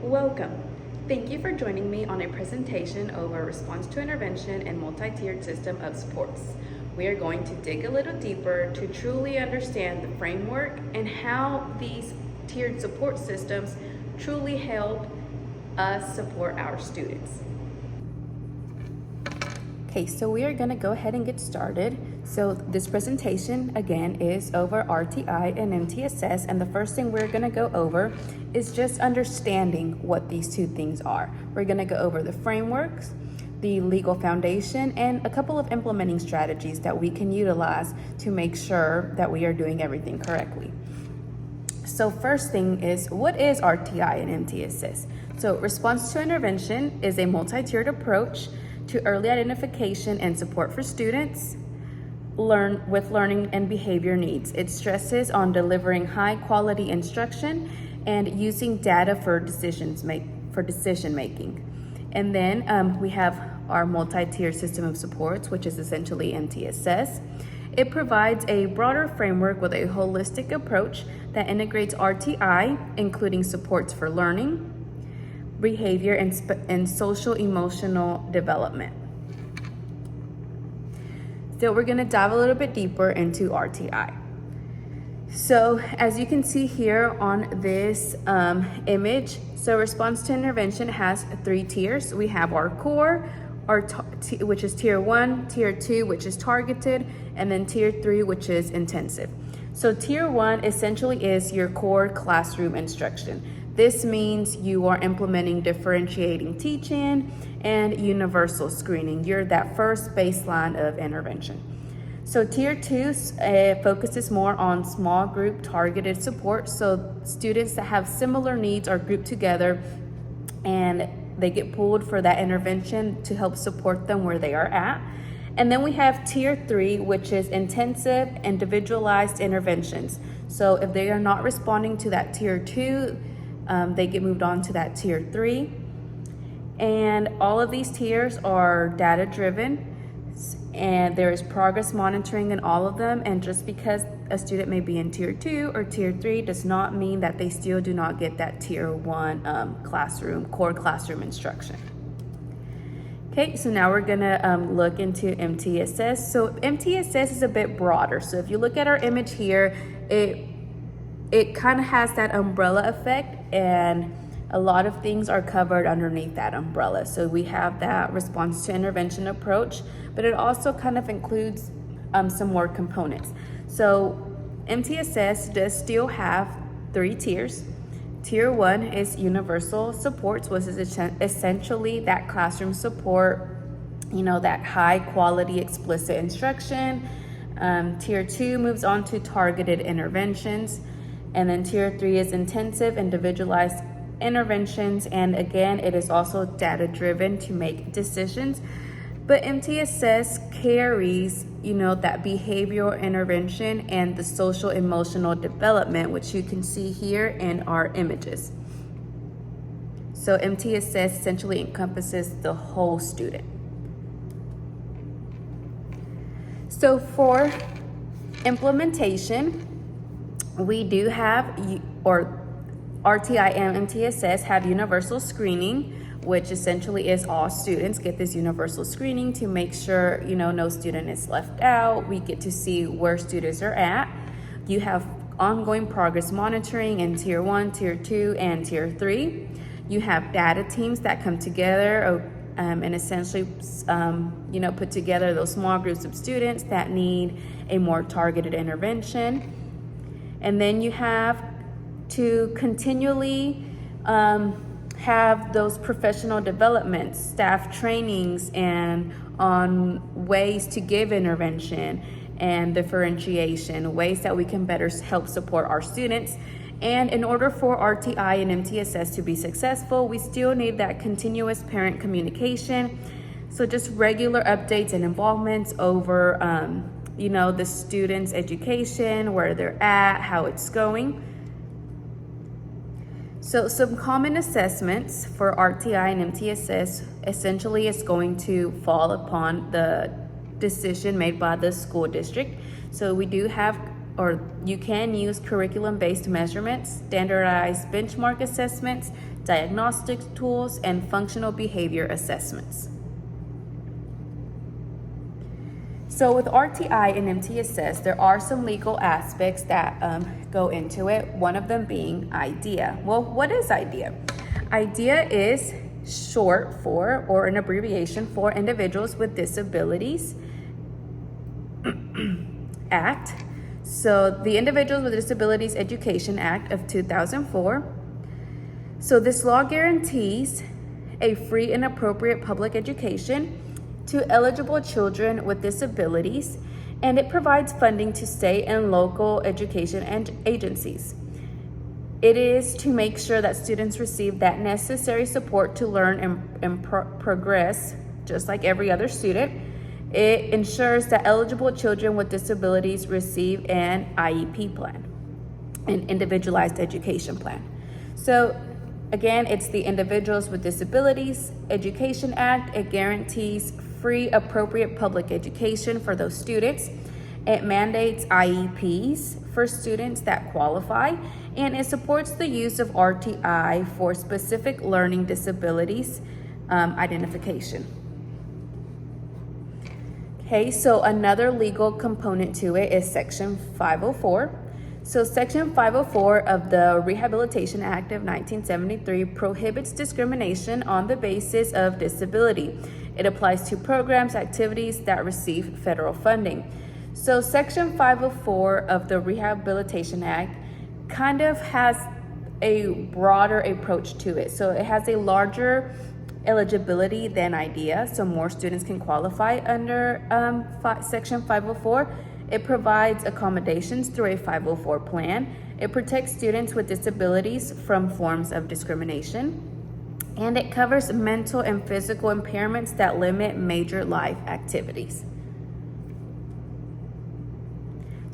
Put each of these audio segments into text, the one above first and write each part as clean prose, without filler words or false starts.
Welcome. Thank you for joining me on a presentation over response to intervention and multi-tiered system of supports. We are going to dig a little deeper to truly understand the framework and how these tiered support systems truly help us support our students. Okay, so we are going to go ahead and get started. So this presentation again is over RTI and MTSS, and the first thing we're going to go over is just understanding what these two things are. We're going to go over the frameworks, the legal foundation, and a couple of implementing strategies that we can utilize to make sure that we are doing everything correctly. So first thing is, what is RTI and MTSS? So response to intervention is a multi-tiered approach to early identification and support for students with learning and behavior needs. It stresses on delivering high quality instruction and using data for decision making. And then we have our multi-tiered system of supports, which is essentially MTSS. It provides a broader framework with a holistic approach that integrates RTI, including supports for learning, behavior, and social emotional development. So we're going to dive a little bit deeper into RTI. So as you can see here on this image, so response to intervention has 3 tiers. We have our core, which is tier 1, tier 2, which is targeted, and then tier 3, which is intensive. So tier 1 essentially is your core classroom instruction. This means you are implementing differentiating teaching and universal screening. You're that first baseline of intervention. So tier 2 focuses more on small group targeted support. So students that have similar needs are grouped together and they get pulled for that intervention to help support them where they are at. And then we have tier 3, which is intensive individualized interventions. So if they are not responding to that tier 2, they get moved on to that tier 3. And all of these tiers are data driven, and there is progress monitoring in all of them. And just because a student may be in tier 2 or tier 3 does not mean that they still do not get that tier 1 core classroom instruction. Okay, so now we're gonna look into MTSS. So MTSS is a bit broader. So if you look at our image here, it kind of has that umbrella effect, and a lot of things are covered underneath that umbrella. So we have that response to intervention approach, but it also kind of includes some more components. So MTSS does still have 3 tiers. Tier 1 is universal supports, which is essentially that classroom support, that high quality explicit instruction. Tier 2 moves on to targeted interventions. And then tier 3 is intensive individualized interventions. And again, it is also data driven to make decisions. But MTSS carries, that behavioral intervention and the social emotional development, which you can see here in our images. So MTSS essentially encompasses the whole student. So for implementation, we do have, RTI and MTSS have universal screening, which essentially is all students get this universal screening to make sure, no student is left out. We get to see where students are at. You have ongoing progress monitoring in tier 1, tier 2, and tier 3. You have data teams that come together and essentially, put together those small groups of students that need a more targeted intervention. And then you have to continually have those professional developments, staff trainings, and on ways to give intervention and differentiation, ways that we can better help support our students. And in order for RTI and MTSS to be successful, we still need that continuous parent communication. So just regular updates and involvements over the student's education, where they're at, how it's going. So some common assessments for RTI and MTSS essentially is going to fall upon the decision made by the school district. So we do have or you can use curriculum-based measurements, standardized benchmark assessments, diagnostic tools, and functional behavior assessments. So with RTI and MTSS, there are some legal aspects that go into it, one of them being IDEA. Well, what is IDEA? IDEA is short for, or an abbreviation for, Individuals with Disabilities Act. So the Individuals with Disabilities Education Act of 2004. So this law guarantees a free and appropriate public education to eligible children with disabilities, and it provides funding to state and local education and agencies. It is to make sure that students receive that necessary support to learn and progress, just like every other student. It ensures that eligible children with disabilities receive an IEP plan, an individualized education plan. So again, it's the Individuals with Disabilities Education Act. It guarantees free, appropriate public education for those students. It mandates IEPs for students that qualify, and it supports the use of RTI for specific learning disabilities identification. Okay, so another legal component to it is Section 504. So Section 504 of the Rehabilitation Act of 1973 prohibits discrimination on the basis of disability. It applies to programs, activities that receive federal funding. So Section 504 of the Rehabilitation Act kind of has a broader approach to it. So it has a larger eligibility than IDEA, so more students can qualify under Section 504. It provides accommodations through a 504 plan. It protects students with disabilities from forms of discrimination. And it covers mental and physical impairments that limit major life activities.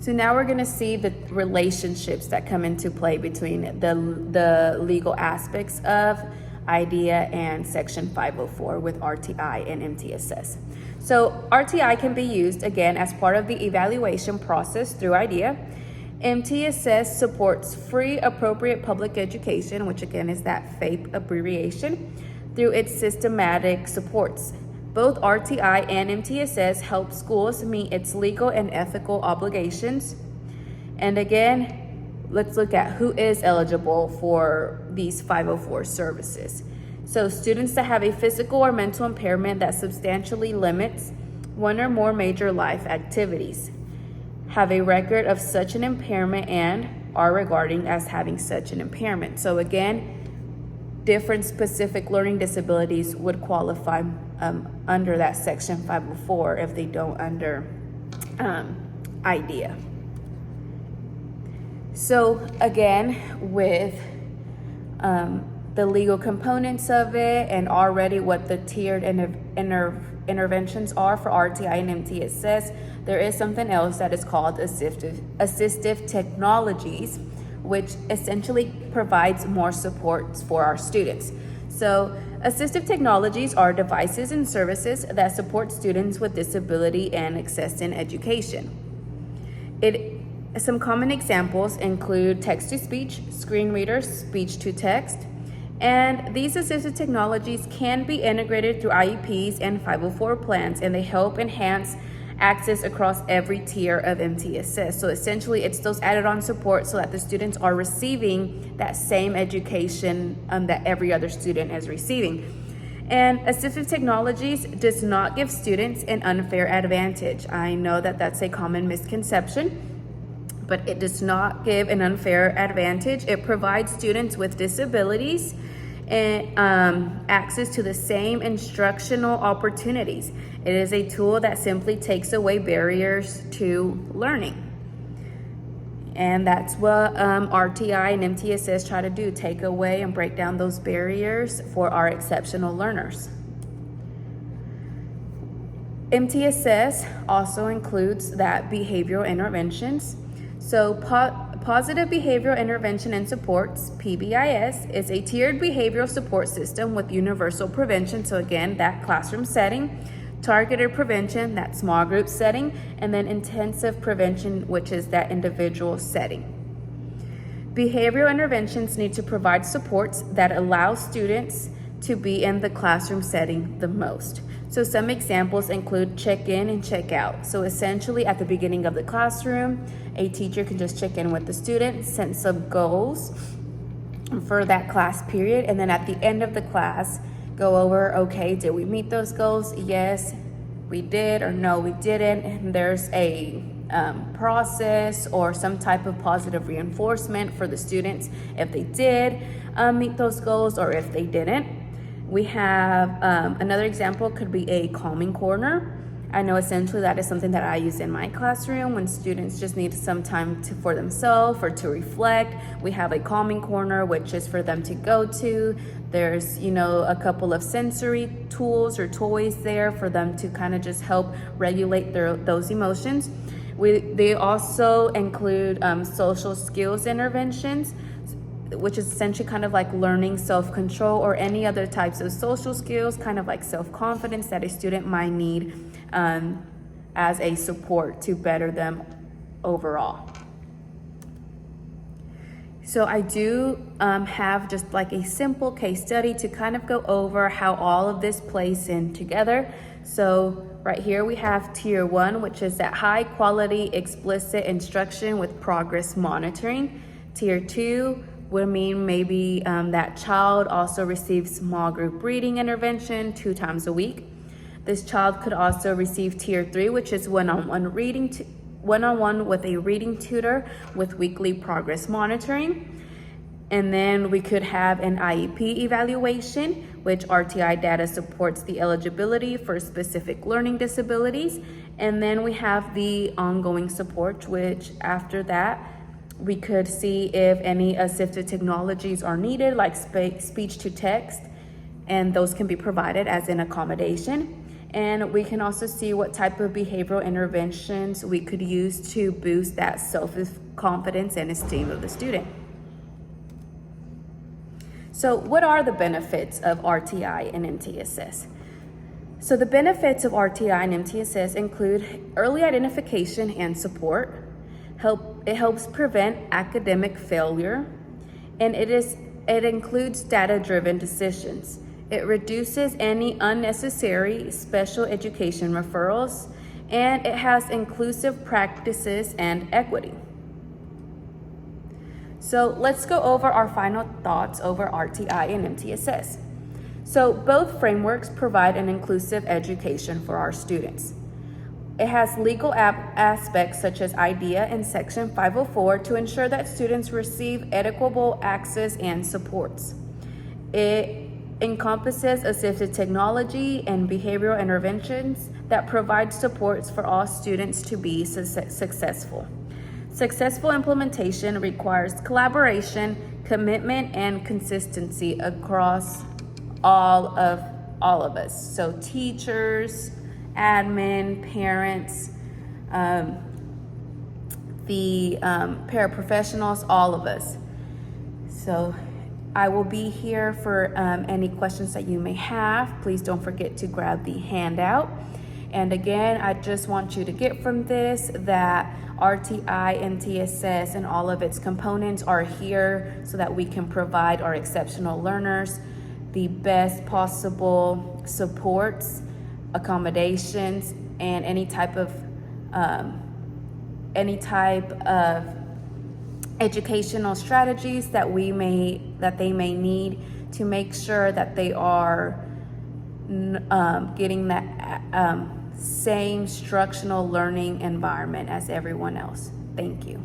So now we're going to see the relationships that come into play between the legal aspects of IDEA and Section 504 with RTI and MTSS. So RTI can be used again as part of the evaluation process through IDEA. MTSS supports free, appropriate public education, which again is that FAPE abbreviation, through its systematic supports. Both RTI and MTSS help schools meet its legal and ethical obligations. And again, let's look at who is eligible for these 504 services. So students that have a physical or mental impairment that substantially limits one or more major life activities, have a record of such an impairment, and are regarded as having such an impairment. So again, different specific learning disabilities would qualify under that Section 504 if they don't under IDEA. So again, with the legal components of it and already what the tiered interventions are for RTI and MTSS, there is something else that is called assistive technologies, which essentially provides more support for our students. So assistive technologies are devices and services that support students with disability and accessing education. Some common examples include text-to-speech, screen readers, speech-to-text, and these assistive technologies can be integrated through IEPs and 504 plans, and they help enhance access across every tier of MTSS. So essentially, it's those added on support so that the students are receiving that same education that every other student is receiving. And assistive technologies does not give students an unfair advantage. I know that that's a common misconception, but it does not give an unfair advantage. It provides students with disabilities and access to the same instructional opportunities. It is a tool that simply takes away barriers to learning. And that's what RTI and MTSS try to do, take away and break down those barriers for our exceptional learners. MTSS also includes that behavioral interventions. So Positive Behavioral Intervention and Supports, PBIS, is a tiered behavioral support system with universal prevention, so again, that classroom setting, targeted prevention, that small group setting, and then intensive prevention, which is that individual setting. Behavioral interventions need to provide supports that allow students to be in the classroom setting the most. So some examples include check-in and check-out. So essentially at the beginning of the classroom, a teacher can just check in with the student, set some goals for that class period, and then at the end of the class, go over, okay, did we meet those goals? Yes, we did, or no, we didn't. And there's a process or some type of positive reinforcement for the students if they did meet those goals or if they didn't. We have another example could be a calming corner. I know essentially that is something that I use in my classroom when students just need some time for themselves or to reflect. We have a calming corner, which is for them to go to. There's, a couple of sensory tools or toys there for them to kind of just help regulate those emotions. They also include social skills interventions, which is essentially kind of like learning self-control or any other types of social skills, kind of like self-confidence that a student might need as a support to better them overall. So I do have just like a simple case study to kind of go over how all of this plays in together. So right here we have tier 1, which is that high quality explicit instruction with progress monitoring. Tier 2 would mean maybe that child also receives small group reading intervention 2 times a week. This child could also receive tier 3, which is one-on-one with a reading tutor with weekly progress monitoring. And then we could have an IEP evaluation, which RTI data supports the eligibility for specific learning disabilities. And then we have the ongoing support, which after that, we could see if any assistive technologies are needed, like speech to text, and those can be provided as an accommodation. And we can also see what type of behavioral interventions we could use to boost that self-confidence and esteem of the student. So what are the benefits of RTI and MTSS? So the benefits of RTI and MTSS include early identification and support. It helps prevent academic failure, and it includes data-driven decisions. It reduces any unnecessary special education referrals, and it has inclusive practices and equity. So let's go over our final thoughts over RTI and MTSS. So both frameworks provide an inclusive education for our students. It has legal aspects such as IDEA and Section 504 to ensure that students receive equitable access and supports. It encompasses assistive technology and behavioral interventions that provide supports for all students to be successful. Successful implementation requires collaboration, commitment, and consistency across all of us. So teachers, admin, parents, the paraprofessionals, all of us. So I will be here for any questions that you may have. Please don't forget to grab the handout. And again, I just want you to get from this that RTI, MTSS, and all of its components are here so that we can provide our exceptional learners the best possible supports, accommodations, and any type of educational strategies that they may need to make sure that they are getting that same structural learning environment as everyone else. Thank you.